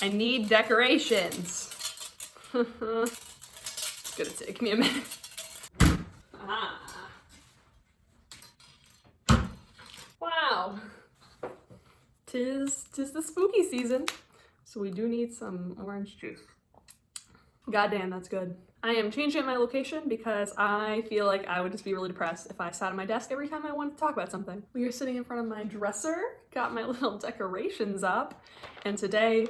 I need decorations. It's gonna take me a minute. Ah. Wow. Tis the spooky season, so we do need some orange juice. Goddamn, that's good. I am changing my location because I feel like I would just be really depressed if I sat at my desk every time I wanted to talk about something. We are sitting in front of my dresser, got my little decorations up, and today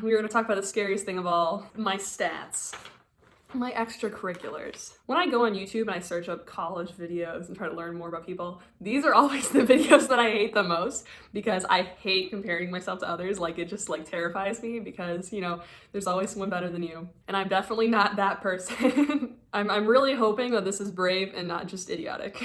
we are going to talk about the scariest thing of all, my stats. My extracurriculars. When I go on YouTube and I search up college videos and try to learn more about people, these are always the videos that I hate the most because I hate comparing myself to others. Like, it just like terrifies me because, you know, there's always someone better than you. And I'm definitely not that person. I'm really hoping that this is brave and not just idiotic.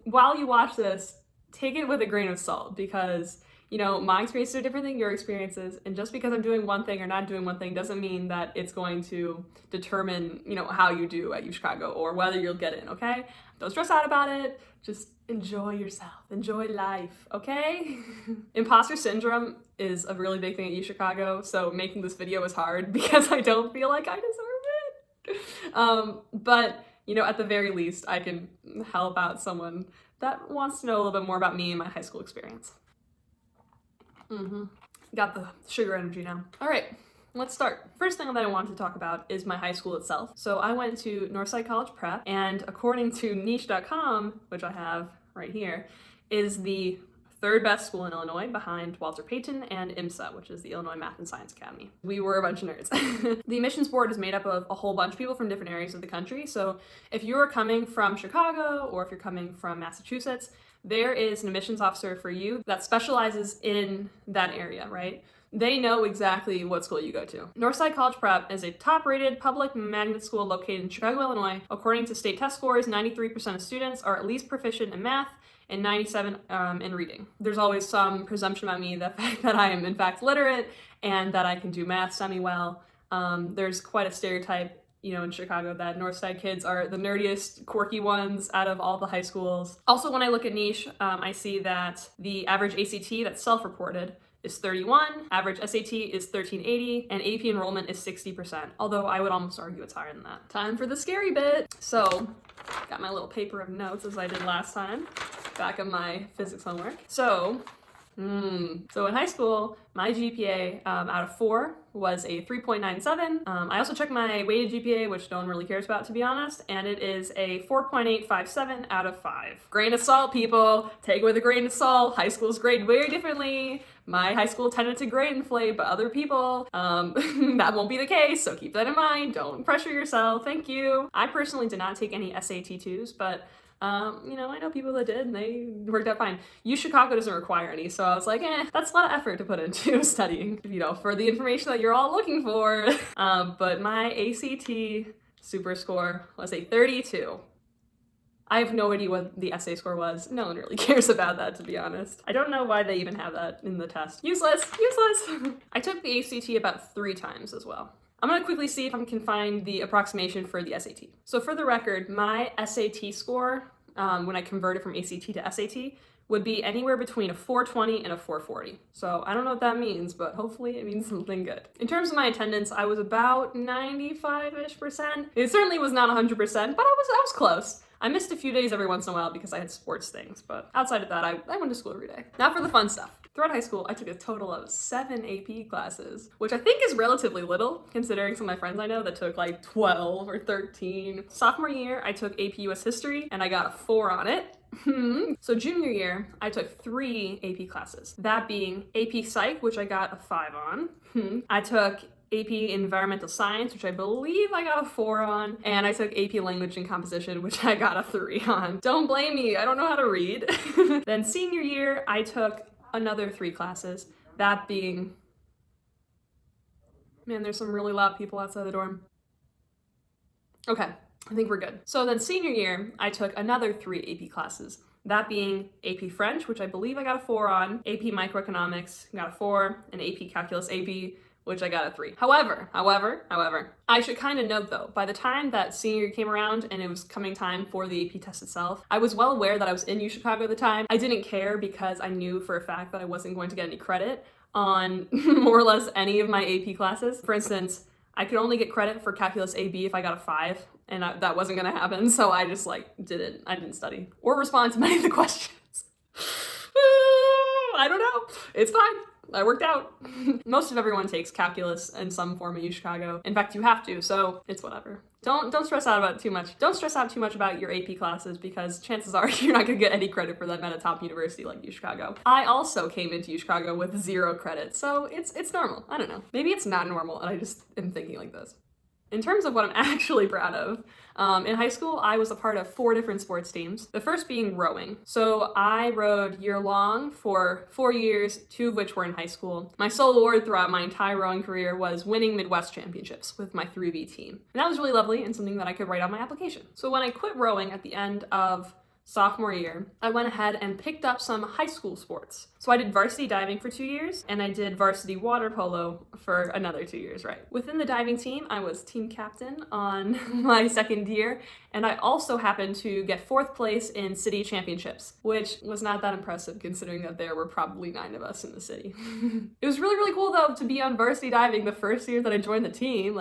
While you watch this, take it with a grain of salt because, you know, my experiences are different than your experiences, and just because I'm doing one thing or not doing one thing doesn't mean that it's going to determine, you know, how you do at UChicago or whether you'll get in, okay? Don't stress out about it. Just enjoy yourself. Enjoy life, okay? Imposter syndrome is a really big thing at UChicago, so making this video is hard because I don't feel like I deserve it. But, you know, at the very least, I can help out someone that wants to know a little bit more about me and my high school experience. Got the sugar energy now. All right, let's start. First thing that I want to talk about is my high school itself. So I went to Northside College Prep, and according to niche.com, which I have right here, is the third best school in Illinois behind Walter Payton and IMSA, which is the Illinois Math and Science Academy. We were a bunch of nerds. The admissions board is made up of a whole bunch of people from different areas of the country. So if you're coming from Chicago or if you're coming from Massachusetts, there is an admissions officer for you that specializes in that area, right? They know exactly what school you go to. Northside College Prep is a top-rated public magnet school located in Chicago, Illinois. According to state test scores, 93% of students are at least proficient in math and 97% in reading. There's always some presumption about me, the fact that I am in fact literate and that I can do math semi-well. There's quite a stereotype, you know, in Chicago that Northside kids are the nerdiest, quirky ones out of all the high schools. Also, when I look at niche, I see that the average ACT that's self-reported is 31, average SAT is 1380, and AP enrollment is 60%, although I would almost argue it's higher than that. Time for the scary bit. So, got my little paper of notes as I did last time, back of my physics homework. So in high school, my GPA out of 4 was a 3.97. I also checked my weighted GPA, which no one really cares about, to be honest, and it is a 4.857 out of 5. Grain of salt, people. Take it with a grain of salt. High schools grade very differently. My high school tended to grade inflate, but other people, that won't be the case, so keep that in mind. Don't pressure yourself. Thank you. I personally did not take any SAT 2s, but you know, I know people that did and they worked out fine. UChicago doesn't require any, so I was like, that's a lot of effort to put into studying, you know, for the information that you're all looking for. But my ACT super score was a 32. I have no idea what the essay score was. No one really cares about that, to be honest. I don't know why they even have that in the test. Useless. I took the ACT about 3 times as well. I'm gonna quickly see if I can find the approximation for the SAT. So for the record, my SAT score, when I converted from ACT to SAT, would be anywhere between a 420 and a 440. So I don't know what that means, but hopefully it means something good. In terms of my attendance, I was about 95-ish%. It certainly was not 100%, but I was close. I missed a few days every once in a while because I had sports things, but outside of that, I went to school every day. Now for the fun stuff. Throughout high school, I took a total of 7 AP classes, which I think is relatively little, considering some of my friends I know that took like 12 or 13. Sophomore year, I took AP US History, and I got a 4 on it. So junior year, I took 3 AP classes, that being AP Psych, which I got a 5 on. I took AP Environmental Science, which I believe I got a 4 on, and I took AP Language and Composition, which I got a 3 on. Don't blame me, I don't know how to read. Then senior year, I took another 3 classes, that being, man, there's some really loud people outside the dorm. Okay, I think we're good. So then senior year, I took another 3 AP classes, that being AP French, which I believe I got a 4 on, AP Microeconomics, got a 4, and AP Calculus AP, which I got a 3. However, I should kind of note though, by the time that senior year came around and it was coming time for the AP test itself, I was well aware that I was in UChicago at the time. I didn't care because I knew for a fact that I wasn't going to get any credit. on more or less any of my AP classes. For instance, I could only get credit for calculus AB if I got a 5, and that wasn't gonna happen, so I just I didn't study or respond to many of the questions. I don't know, it's fine. I worked out. Most of everyone takes calculus in some form at UChicago. In fact, you have to, so it's whatever. Don't stress out about it too much. Don't stress out too much about your AP classes because chances are you're not gonna get any credit for them at a top university like UChicago. I also came into UChicago with 0 credit, so it's normal. I don't know. Maybe it's not normal and I just am thinking like this. In terms of what I'm actually proud of, in high school, I was a part of 4 different sports teams. The first being rowing. So I rowed year-long for 4 years, 2 of which were in high school. My sole award throughout my entire rowing career was winning Midwest championships with my 3V team. And that was really lovely and something that I could write on my application. So when I quit rowing at the end of sophomore year, I went ahead and picked up some high school sports. So I did varsity diving for 2 years, and I did varsity water polo for another 2 years, right? Within the diving team, I was team captain on my second year, and I also happened to get 4th place in city championships, which was not that impressive considering that there were probably 9 of us in the city. It was really, really cool though to be on varsity diving the first year that I joined the team.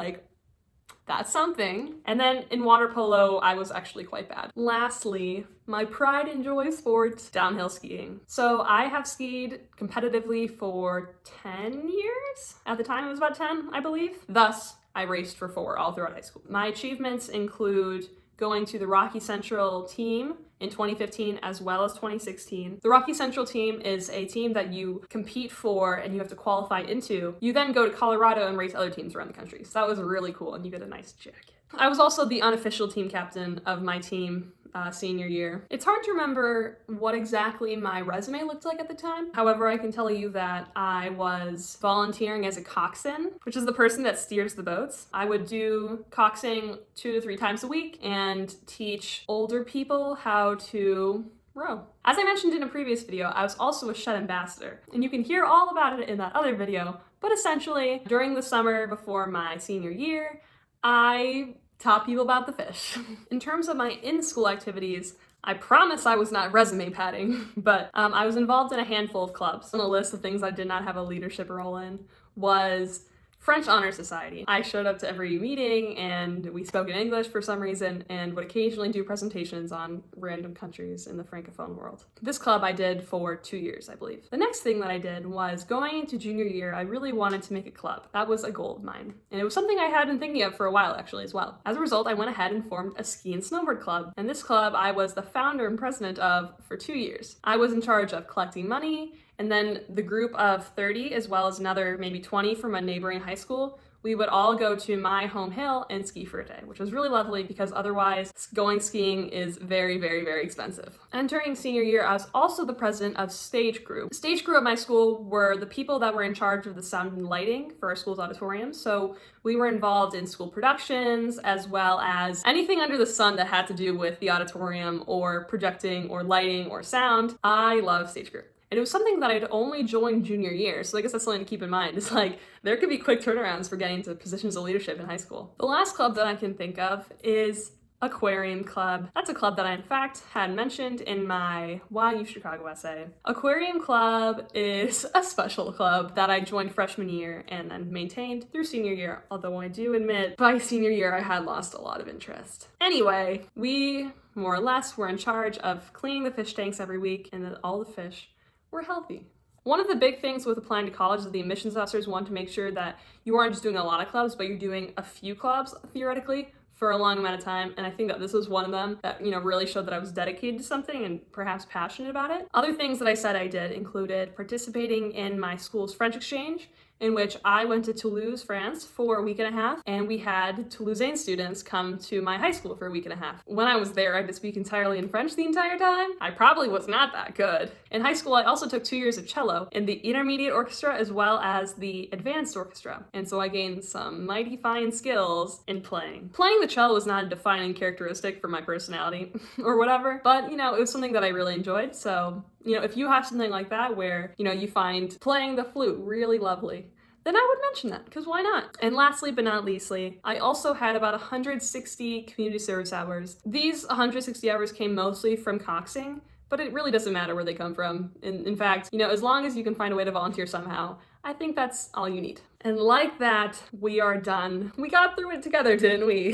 That's something. And then in water polo, I was actually quite bad. Lastly, my pride and joy sport, downhill skiing. So I have skied competitively for 10 years. At the time, it was about 10, I believe. Thus, I raced for 4 all throughout high school. My achievements include going to the Rocky Central team in 2015 as well as 2016. The Rocky Central team is a team that you compete for and you have to qualify into. You then go to Colorado and race other teams around the country. So that was really cool and you get a nice jacket. I was also the unofficial team captain of my team senior year. It's hard to remember what exactly my resume looked like at the time. However, I can tell you that I was volunteering as a coxswain, which is the person that steers the boats. I would do coxing 2 to 3 times a week and teach older people how to row. As I mentioned in a previous video, I was also a shed ambassador, and you can hear all about it in that other video, but essentially, during the summer before my senior year, I taught people about the fish. In terms of my in-school activities, I promise I was not resume padding, but I was involved in a handful of clubs. On the list of things I did not have a leadership role in was French Honor Society. I showed up to every meeting and we spoke in English for some reason and would occasionally do presentations on random countries in the Francophone world. This club I did for 2 years, I believe. The next thing that I did was going into junior year, I really wanted to make a club. That was a goal of mine. And it was something I had been thinking of for a while actually as well. As a result, I went ahead and formed a ski and snowboard club. And this club I was the founder and president of for 2 years. I was in charge of collecting money, and then the group of 30, as well as another maybe 20 from a neighboring high school, we would all go to my home hill and ski for a day, which was really lovely because otherwise going skiing is very, very, very expensive. And during senior year, I was also the president of stage crew. The stage crew at my school were the people that were in charge of the sound and lighting for our school's auditorium. So we were involved in school productions as well as anything under the sun that had to do with the auditorium or projecting or lighting or sound. I love stage crew. And it was something that I'd only joined junior year, so I guess that's something to keep in mind. It's there could be quick turnarounds for getting to positions of leadership in high school. The last club that I can think of is Aquarium Club. That's a club that I in fact had mentioned in my Why UChicago essay. Aquarium Club is a special club that I joined freshman year and then maintained through senior year, although I do admit by senior year I had lost a lot of interest. Anyway, we more or less were in charge of cleaning the fish tanks every week and that all the fish were healthy. One of the big things with applying to college is the admissions officers want to make sure that you aren't just doing a lot of clubs, but you're doing a few clubs, theoretically, for a long amount of time. And I think that this was one of them that, really showed that I was dedicated to something and perhaps passionate about it. Other things that I said I did included participating in my school's French exchange, in which I went to Toulouse, France for a week and a half, and we had Toulousain students come to my high school for a week and a half. When I was there, I had to speak entirely in French the entire time. I probably was not that good. In high school, I also took 2 years of cello in the intermediate orchestra as well as the advanced orchestra, and so I gained some mighty fine skills in playing. Playing the cello was not a defining characteristic for my personality or whatever, but it was something that I really enjoyed, so if you have something like that where, you find playing the flute really lovely, then I would mention that, because why not? And lastly, but not leastly, I also had about 160 community service hours. These 160 hours came mostly from coxing, but it really doesn't matter where they come from. In fact, as long as you can find a way to volunteer somehow, I think that's all you need. And like that, we are done. We got through it together, didn't we?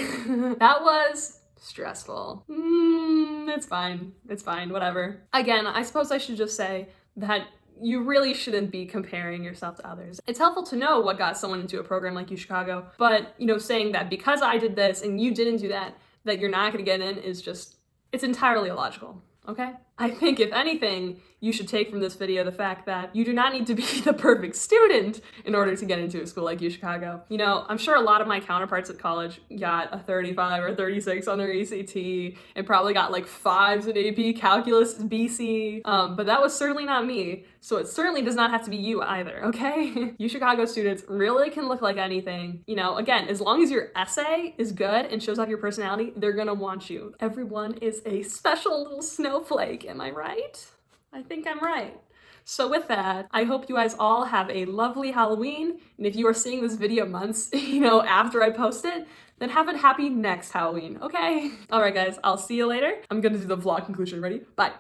That was stressful. It's fine. It's fine, whatever. Again, I suppose I should just say that you really shouldn't be comparing yourself to others. It's helpful to know what got someone into a program like UChicago, but saying that because I did this and you didn't do that, that you're not gonna get in is just, it's entirely illogical, okay? I think if anything, you should take from this video the fact that you do not need to be the perfect student in order to get into a school like UChicago. I'm sure a lot of my counterparts at college got a 35 or 36 on their ACT and probably got like 5s in AP Calculus BC, but that was certainly not me, so it certainly does not have to be you either, okay? UChicago students really can look like anything. Again, as long as your essay is good and shows off your personality, they're gonna want you. Everyone is a special little snowflake, am I right? I think I'm right. So with that, I hope you guys all have a lovely Halloween, and if you are seeing this video months, after I post it, then have a happy next Halloween, okay? All right guys, I'll see you later. I'm gonna do the vlog conclusion. Ready? Bye.